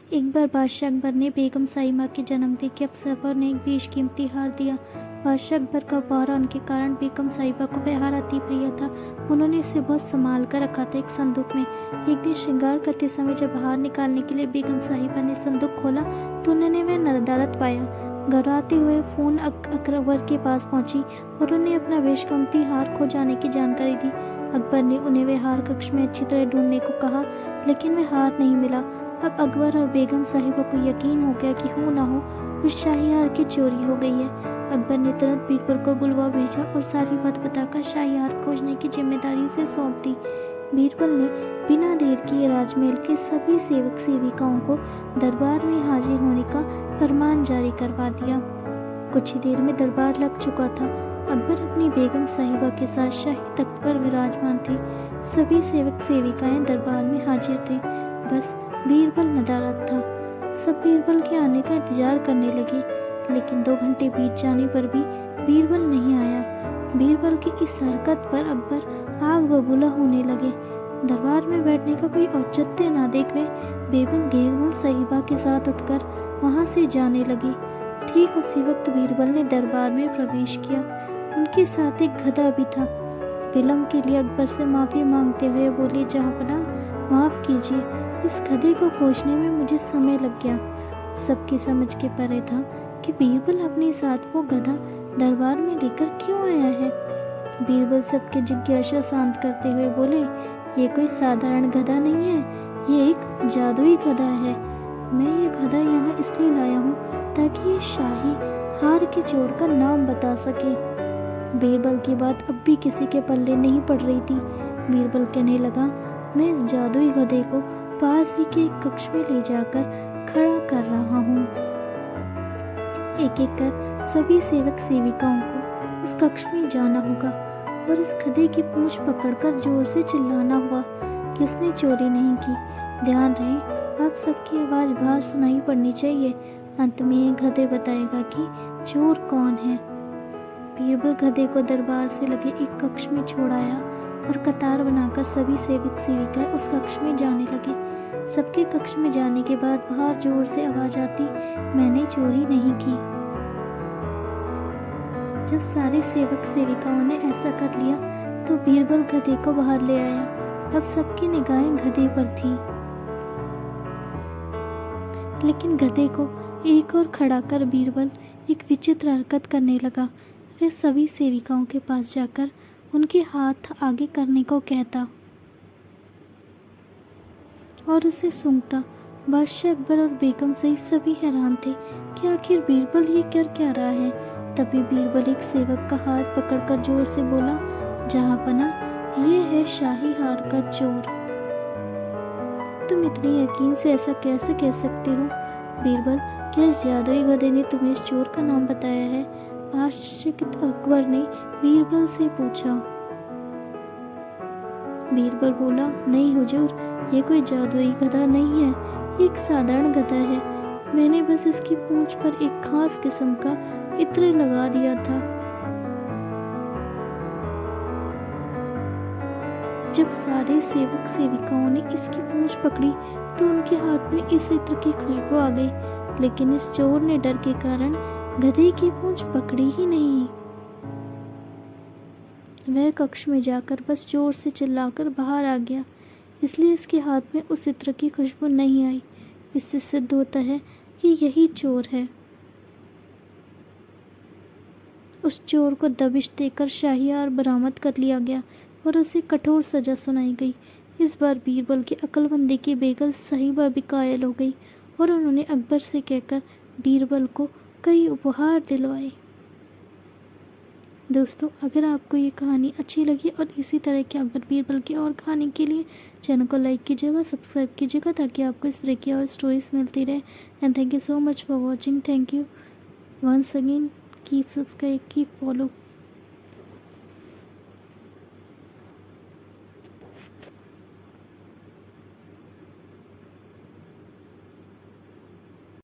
एक बार बादशाह अकबर ने बेगम साहिबा के जन्मदिन के अवसर पर उन्हें एक बेशकीमती हार दिया। बादशाह अकबर का उपहार होने के कारण बेगम साहिबा को वह हार अति प्रिय था। उन्होंने इसे बहुत संभाल कर रखा था एक संदूक में। एक दिन श्रृंगार करते समय जब हार निकालने के लिए बेगम साहिबा ने संदूक खोला तो उन्होंने वह नदारत पाया। घबराते हुए फ़ोन अकबर के पास पहुंची और उन्हें अपना बेशकीमती हार खो जाने की जानकारी दी। अकबर ने उन्हें वह हार कक्ष में अच्छी तरह ढूंढने को कहा, लेकिन वह हार नहीं मिला। अब अकबर और बेगम साहिबा को यकीन हो गया कि हो ना हो उस शाही हार की चोरी हो गई है। अकबर ने तुरंत बीरबल को बुलवा भेजा और सारी बात बताकर शाही हार खोजने की जिम्मेदारी उसे सौंप दी। बीरबल ने बिना देर किए राजमहल के सभी सेवक सेविकाओं को दरबार में हाजिर होने का फरमान जारी करवा दिया। कुछ ही देर में दरबार लग चुका था। अकबर अपनी बेगम साहिबा के साथ शाही तख्त पर विराजमान थे। सभी सेवक सेविकाएं दरबार में हाजिर थे। बस बीरबल नदारद था। सब बीरबल के आने का इंतजार करने लगे, लेकिन 2 घंटे बीत जाने पर भी बीरबल नहीं आया। बीरबल की इस हरकत पर अकबर आग बबूला होने लगे। दरबार में बैठने का कोई औचित्य ना देख वे बेगम साहिबा के साथ उठकर वहां से जाने लगे। ठीक उसी वक्त बीरबल ने दरबार में प्रवेश किया। उनके साथ एक गधा भी था। विलम्ब के लिए अकबर से माफ़ी मांगते हुए बोले, जहाँपनाह, माफ़ कीजिए, इस गधे को खोजने में मुझे समय लग गया। सबकी समझ के परे था कि बीरबल अपने साथ वो गधा दरबार में लेकर क्यों आया है। बीरबल सबके जिज्ञासा शांत करते हुए बोले, ये कोई साधारण गधा नहीं है, ये एक जादुई गधा है। मैं ये गधा यहाँ इसलिए लाया हूँ ताकि ये शाही हार के चोर का नाम बता सके। बीरबल की बात अब भी किसी के पल्ले नहीं पड़ रही थी। बीरबल कहने लगा, मैं इस जादुई गधे को पास ही के कक्ष में ले जाकर खड़ा कर रहा हूँ। एक एक कर सभी सेवक सेविकाओं को उस कक्ष में जाना होगा और इस गधे की पूंछ पकड़कर जोर से चिल्लाना होगा कि उसने चोरी नहीं की। ध्यान रहे, आप सबकी आवाज़ बाहर सुनाई पड़नी चाहिए। अंत में ये गधे बताएगा कि चोर कौन है। बीरबल गधे को दरबार से लगे एक कक्ष में छोड़ आया और कतार बनाकर सभी सेवक सेविका उस कक्ष में जाने लगे। सबके कक्ष में जाने के बाद बाहर जोर से आवाज आती, मैंने चोरी नहीं की। जब सारे सेवक सेविकाओं ने ऐसा कर लिया तो बीरबल गधे को बाहर ले आया। अब सबकी निगाहें गधे पर थी, लेकिन गधे को एक और खड़ा कर बीरबल एक विचित्र हरकत करने लगा। वह सभी सेविकाओं के पास जाकर उनके हाथ आगे करने को कहता और उसे सूंघता। बादशाह अकबर और बेगम सहित सभी हैरान थे कि आखिर बीरबल ये कर क्या रहा है। तभी बीरबल एक सेवक का हाथ पकड़कर जोर से बोला, जहाँपनाह, ये है शाही हार का चोर। तुम इतनी यकीन से ऐसा कैसे कह सकते हो बीरबल? क्या इस जादुई गधे ने तुम्हें इस चोर का नाम बताया है? आश्चर्यचकित अकबर ने बीरबल से पूछा। बीरबल बोला, नहीं हुजूर, ये कोई जादुई गधा नहीं है, ये एक साधारण गधा है। मैंने बस इसकी पूंछ पर एक खास किस्म का इत्र लगा दिया था। जब सारे सेवक सेविकाओं ने इसकी पूंछ पकड़ी तो उनके हाथ में इस इत्र की खुशबू आ गई, लेकिन इस चोर ने डर के कारण गधे की पूंछ पकड़ी ही नहीं। वह कक्ष में जाकर बस जोर से चिल्लाकर बाहर आ गया, इसलिए इसके हाथ में उस इत्र की खुशबू नहीं आई। इससे सिद्ध होता है कि यही चोर है। उस चोर को दबिश देकर शाही हार बरामद कर लिया गया और उसे कठोर सजा सुनाई गई। इस बार बीरबल की अक्लमंदी की बेगम साहिबा भी कायल हो गई और उन्होंने अकबर से कहकर बीरबल को कई उपहार दिलवाए। दोस्तों, अगर आपको ये कहानी अच्छी लगी और इसी तरह की अकबर बीरबल की और कहानी के लिए चैनल को लाइक कीजिएगा, सब्सक्राइब कीजिएगा, ताकि आपको इस तरह की और स्टोरीज मिलती रहे। And thank you so much for watching. Thank you once again. Keep subscribe, keep follow.